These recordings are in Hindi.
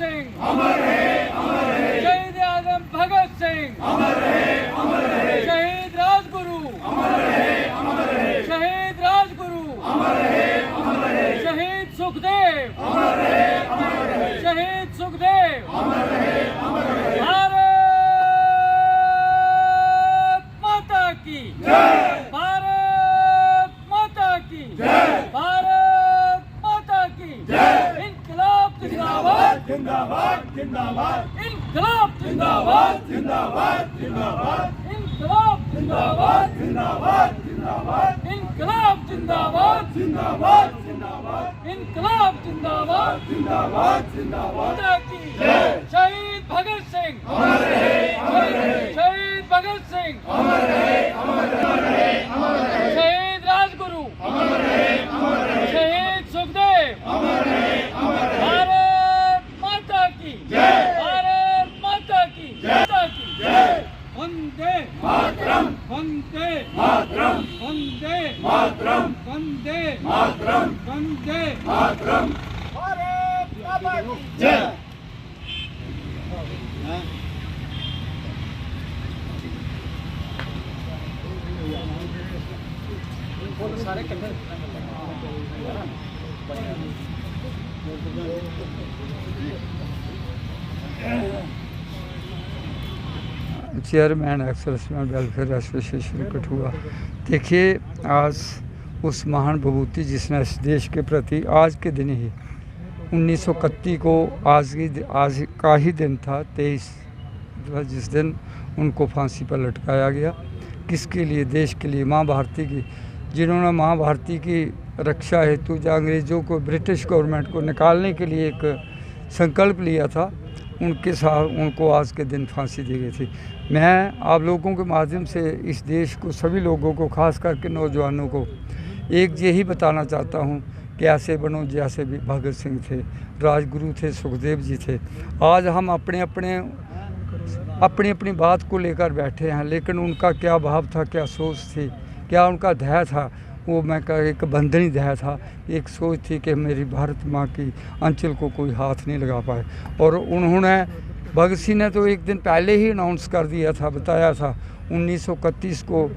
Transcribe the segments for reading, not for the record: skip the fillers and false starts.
सिंह अमर है शहीद आजम भगत सिंह अमर है शहीद राजगुरु अमर है शहीद राजगुरु अमर है शहीद सुखदेव अमर है शहीद सुखदेव अमर है भारत माता की जय भारत माता की जय भारत माता की जय इनकलाब जिंदाबाद जिंदाबाद जिंदाबाद इनकलाब जिंदाबाद जिंदाबाद जिंदाबाद इनकलाब जिंदाबाद जिंदाबाद जिंदाबाद इनकलाब जिंदाबाद जिंदाबाद जिंदाबाद इनकलाब जिंदाबाद जिंदाबाद जिंदाबाद माता की जय शहीद भगत सिंह अमर है शहीद भगत सिंह अमर है शहीद राजगुरु अमर है शहीद सुखदेव अमर है भारत माता की जय भारत माता की जय वंदे मातरम वंदे मातरम वंदे मातरम वंदे मातरम वंदे मातरम भारत माता की जय सारे chairman ex-serviceman welfare association Kathua. देखिए, आज उस महान विभूति जिसने इस देश के प्रति आज के दिन ही 1931 को आज का ही दिन था 23 जिस दिन उनको फांसी पर लटकाया गया। किसके लिए? देश के लिए, माँ भारती की, जिन्होंने माँ भारती की रक्षा हेतु अंग्रेज़ों को, ब्रिटिश गवर्नमेंट को निकालने के लिए एक संकल्प लिया था, उनके साथ उनको आज के दिन फांसी दी गई थी। मैं आप लोगों के माध्यम से इस देश को, सभी लोगों को, खास करके नौजवानों को एक यही बताना चाहता हूँ कि ऐसे बनो जैसे भी भगत सिंह थे, राजगुरु थे, सुखदेव जी थे। आज हम अपनी अपनी बात को लेकर बैठे हैं, लेकिन उनका क्या भाव था, क्या सोच थी, क्या उनका ध्येय था, वो मैं कह एक बंधनी ध्येय था, एक सोच थी कि मेरी भारत माँ की अंचल को कोई हाथ नहीं लगा पाए। और उन्होंने, भगत सिंह ने तो एक दिन पहले ही अनाउंस कर दिया था, बताया था 1931 को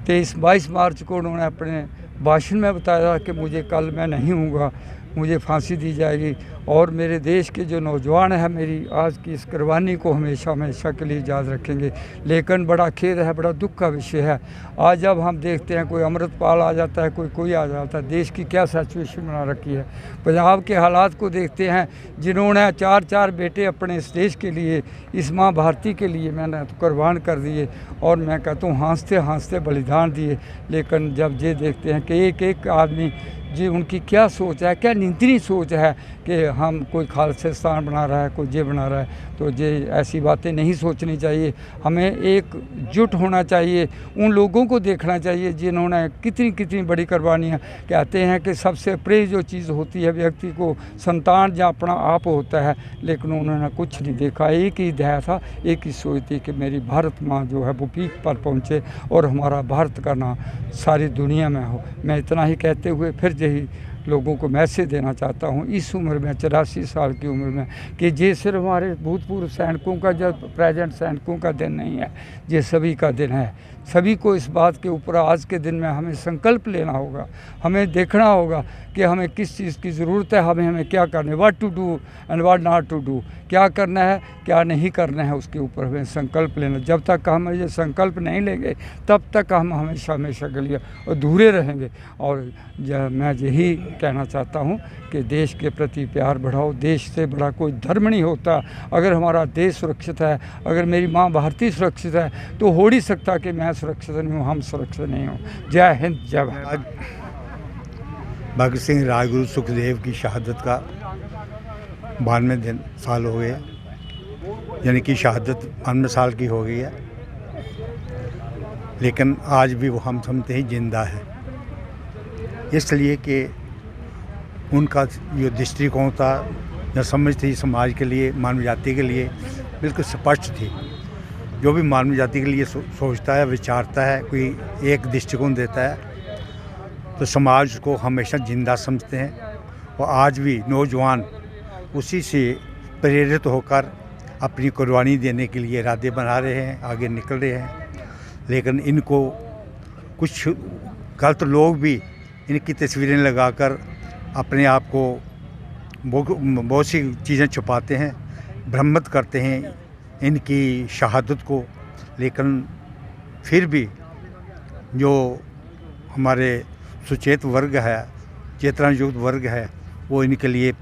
22 मार्च को उन्होंने अपने भाषण में बताया था कि मुझे कल मैं नहीं हूँगा, मुझे फांसी दी जाएगी। और मेरे देश के जो नौजवान हैं मेरी आज की इस कुर्बानी को हमेशा हमेशा के लिए याद रखेंगे। लेकिन बड़ा खेद है, बड़ा दुख का विषय है, आज जब हम देखते हैं कोई अमृतपाल आ जाता है, कोई आ जाता है, देश की क्या सिचुएशन बना रखी है। पंजाब के हालात को देखते हैं, जिन्होंने 4 बेटे अपने इस देश के लिए, इस माँ भारती के लिए मैंने तो कुर्बान कर दिए, और मैं कहता हूँ हंसते हंसते बलिदान दिए। लेकिन जब ये देखते हैं कि एक आदमी जी, उनकी क्या सोच है, क्या निंदनीय सोच है कि हम कोई खालिस्तान बना रहा है, कोई ये बना रहा है, तो ये ऐसी बातें नहीं सोचनी चाहिए। हमें एकजुट होना चाहिए, उन लोगों को देखना चाहिए जिन्होंने कितनी बड़ी कुर्बानियाँ। कहते हैं कि सबसे प्रिय जो चीज़ होती है व्यक्ति को, संतान या अपना आप होता है, लेकिन उन्होंने कुछ नहीं देखा। एक ही ध्येय था, एक ही सोच थी कि मेरी भारत माँ जो है वो पीक पर पहुँचे और हमारा भारत का नाम सारी दुनिया में हो। मैं इतना ही कहते हुए फिर यही लोगों को मैसेज देना चाहता हूँ इस उम्र में, 84 साल की उम्र में, कि ये सिर्फ हमारे भूतपूर्व सैनिकों का, जो प्रेजेंट सैनिकों का दिन नहीं है, ये सभी का दिन है। सभी को इस बात के ऊपर आज के दिन में हमें संकल्प लेना होगा, हमें देखना होगा कि हमें किस चीज़ की ज़रूरत है, हमें क्या करना है, what to do and what not to do, क्या करना है क्या नहीं करना है, उसके ऊपर हमें संकल्प लेना। जब तक हम ये संकल्प नहीं लेंगे तब तक हम हमेशा के लिए अधूरे रहेंगे। और मैं यही कहना चाहता हूँ कि देश के प्रति प्यार बढ़ाओ। देश से बड़ा कोई धर्म नहीं होता। अगर हमारा देश सुरक्षित है, अगर मेरी माँ भारती सुरक्षित है, तो हो नहीं सकता कि मैं सुरक्षित नहीं हूँ, हम सुरक्षित नहीं हूँ। जय हिंद, जय भारत। भगत सिंह, राजगुरु, सुखदेव की शहादत का 92 साल हो गए, यानी कि शहादत 92 साल की हो गई है, लेकिन आज भी वो हम समझते ही जिंदा है। इसलिए कि उनका जो दृष्टिकोण था या समझ थी समाज के लिए, मानव जाति के लिए, बिल्कुल स्पष्ट थी। जो भी मानव जाति के लिए सोचता है, विचारता है, कोई एक दृष्टिकोण देता है, तो समाज को हमेशा जिंदा समझते हैं। और आज भी नौजवान उसी से प्रेरित होकर अपनी कुर्बानी देने के लिए इरादे बना रहे हैं, आगे निकल रहे हैं। लेकिन इनको कुछ गलत लोग भी इनकी तस्वीरें लगाकर अपने आप को बहुत सी चीज़ें छुपाते हैं, भ्रमित करते हैं इनकी शहादत को। लेकिन फिर भी जो हमारे सुचेत वर्ग है, चेतना युक्त वर्ग है, वो इनके लिए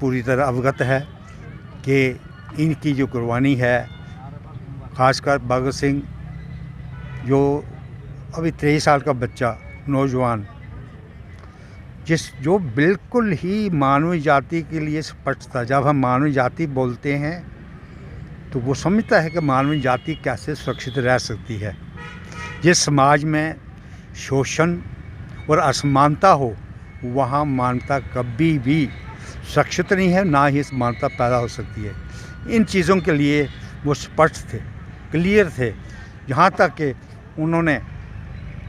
पूरी तरह अवगत है कि इनकी जो कुर्बानी है, ख़ासकर भगत सिंह जो अभी 23 साल का बच्चा, नौजवान, जो बिल्कुल ही मानव जाति के लिए स्पष्ट था। जब हम मानव जाति बोलते हैं तो वो समझता है कि मानव जाति कैसे सुरक्षित रह सकती है। जिस समाज में शोषण और असमानता हो, वहाँ मानवता कभी भी सुरक्षित नहीं है, ना ही समानता पैदा हो सकती है। इन चीज़ों के लिए वो स्पष्ट थे, क्लियर थे। यहाँ तक कि उन्होंने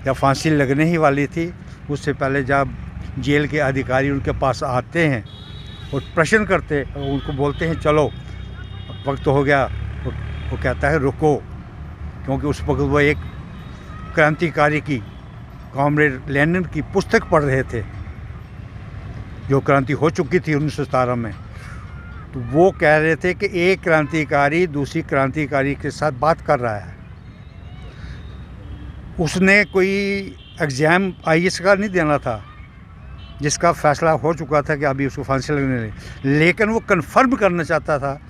जब फांसी लगने ही वाली थी, उससे पहले जब जेल के अधिकारी उनके पास आते हैं और प्रश्न करते, उनको बोलते हैं चलो वक्त हो गया, वो कहता है रुको, क्योंकि उस वक्त वो एक क्रांतिकारी की, कॉमरेड लेनिन की पुस्तक पढ़ रहे थे, जो क्रांति हो चुकी थी 1917 में। तो वो कह रहे थे कि एक क्रांतिकारी दूसरी क्रांतिकारी के साथ बात कर रहा है। उसने कोई एग्ज़ाम IAS का नहीं देना था, जिसका फैसला हो चुका था कि अभी उसको फांसी लगने लगी, लेकिन वो कन्फर्म करना चाहता था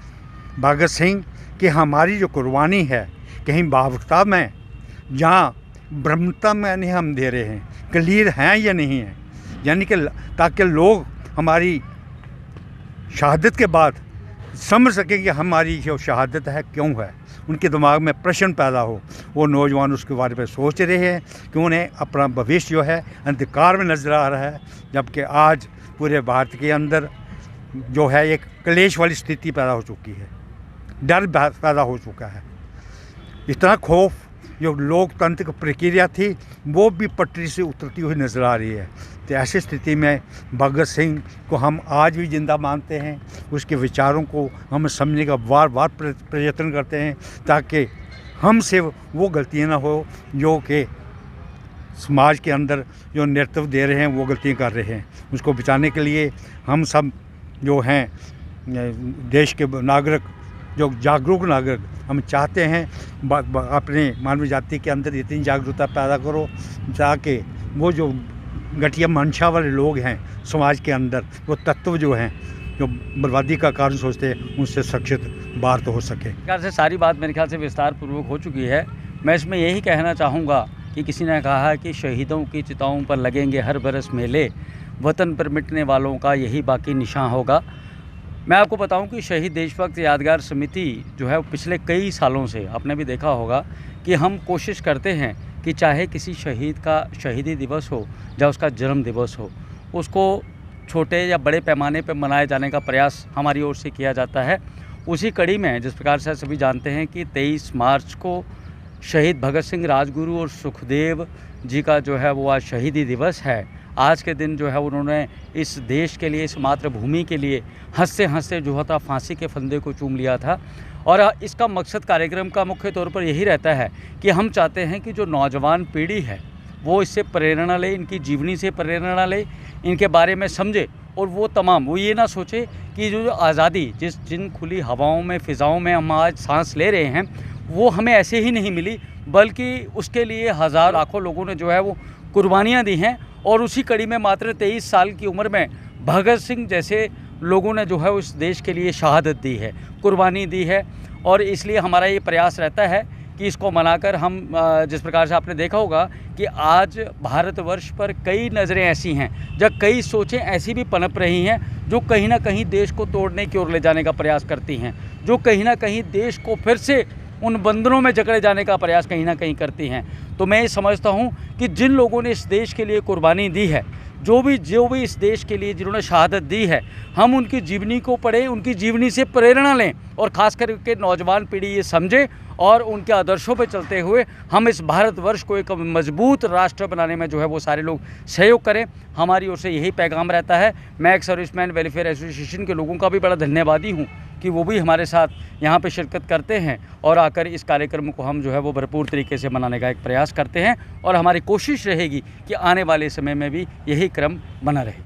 भगत सिंह कि हमारी जो कुर्बानी है कहीं भावुकता में, जहाँ ब्रह्मता में नहीं हम दे रहे हैं, क्लियर हैं या नहीं हैं, यानी कि ताकि लोग हमारी शहादत के बाद समझ सकें कि हमारी जो शहादत है क्यों है, उनके दिमाग में प्रश्न पैदा हो। वो नौजवान उसके बारे में सोच रहे हैं कि उन्हें अपना भविष्य जो है अंधकार में नज़र आ रहा है, जबकि आज पूरे भारत के अंदर जो है एक क्लेश वाली स्थिति पैदा हो चुकी है, डर पैदा हो चुका है। इतना खौफ जो लोकतंत्र की प्रक्रिया थी वो भी पटरी से उतरती हुई नज़र आ रही है। तो ऐसी स्थिति में भगत सिंह को हम आज भी जिंदा मानते हैं, उसके विचारों को हम समझने का बार बार प्रयत्न करते हैं, ताकि हमसे वो गलतियाँ ना हो जो कि समाज के अंदर जो नेतृत्व दे रहे हैं वो गलतियाँ कर रहे हैं। उसको बचाने के लिए हम सब जो हैं देश के नागरिक, जो जागरूक नागरिक, हम चाहते हैं अपने मानव जाति के अंदर इतनी जागरूकता पैदा करो ताकि वो जो घटिया मंशा वाले लोग हैं समाज के अंदर, वो तत्व जो हैं जो बर्बादी का कारण सोचते हैं, उनसे सुरक्षित बाहर तो हो सके। ख्याल से सारी बात मेरे ख्याल से विस्तार पूर्वक हो चुकी है। मैं इसमें यही कहना चाहूँगा कि किसी ने कहा है कि शहीदों की चिताओं पर लगेंगे हर बरस मेले, वतन पर मिटने वालों का यही बाकी निशान होगा। मैं आपको बताऊं कि शहीद देशभक्त यादगार समिति जो है पिछले कई सालों से, आपने भी देखा होगा कि हम कोशिश करते हैं कि चाहे किसी शहीद का शहीदी दिवस हो या उसका जन्म दिवस हो, उसको छोटे या बड़े पैमाने पर मनाए जाने का प्रयास हमारी ओर से किया जाता है। उसी कड़ी में जिस प्रकार से सभी जानते हैं कि 23 मार्च को शहीद भगत सिंह, राजगुरु और सुखदेव जी का जो है वो आज शहीदी दिवस है। आज के दिन जो है उन्होंने इस देश के लिए, इस मातृभूमि के लिए हंसते हंसते जो था फांसी के फंदे को चूम लिया था। और इसका मकसद कार्यक्रम का मुख्य तौर पर यही रहता है कि हम चाहते हैं कि जो नौजवान पीढ़ी है वो इससे प्रेरणा ले, इनकी जीवनी से प्रेरणा ले, इनके बारे में समझे, और वो ये ना सोचे कि जो आज़ादी जिन खुली हवाओं में, फ़िज़ाओं में हम आज सांस ले रहे हैं, वो हमें ऐसे ही नहीं मिली, बल्कि उसके लिए हज़ार लाखों लोगों ने जो है वो कुर्बानियाँ दी हैं। और उसी कड़ी में मात्र 23 साल की उम्र में भगत सिंह जैसे लोगों ने जो है उस देश के लिए शहादत दी है, कुर्बानी दी है। और इसलिए हमारा ये प्रयास रहता है कि इसको मनाकर हम, जिस प्रकार से आपने देखा होगा कि आज भारतवर्ष पर कई नज़रें ऐसी हैं, जब कई सोचें ऐसी भी पनप रही हैं जो कहीं ना कहीं देश को तोड़ने की ओर ले जाने का प्रयास करती हैं, जो कहीं ना कहीं देश को फिर से उन बंधनों में जकड़े जाने का प्रयास कहीं ना कहीं करती हैं। तो मैं ये समझता हूँ कि जिन लोगों ने इस देश के लिए कुर्बानी दी है, जो भी इस देश के लिए जिन्होंने शहादत दी है, हम उनकी जीवनी को पढ़ें, उनकी जीवनी से प्रेरणा लें, और ख़ास करके नौजवान पीढ़ी ये समझे और उनके आदर्शों पर चलते हुए हम इस भारतवर्ष को एक मजबूत राष्ट्र बनाने में जो है वो सारे लोग सहयोग करें। हमारी ओर से यही पैगाम रहता है। मैं एक सर्विसमैन वेलफेयर एसोसिएशन के लोगों का भी बड़ा धन्यवादी हूँ कि वो भी हमारे साथ यहाँ पे शिरकत करते हैं और आकर इस कार्यक्रम को हम जो है वो भरपूर तरीके से मनाने का एक प्रयास करते हैं और हमारी कोशिश रहेगी कि आने वाले समय में भी यही क्रम बना रहे।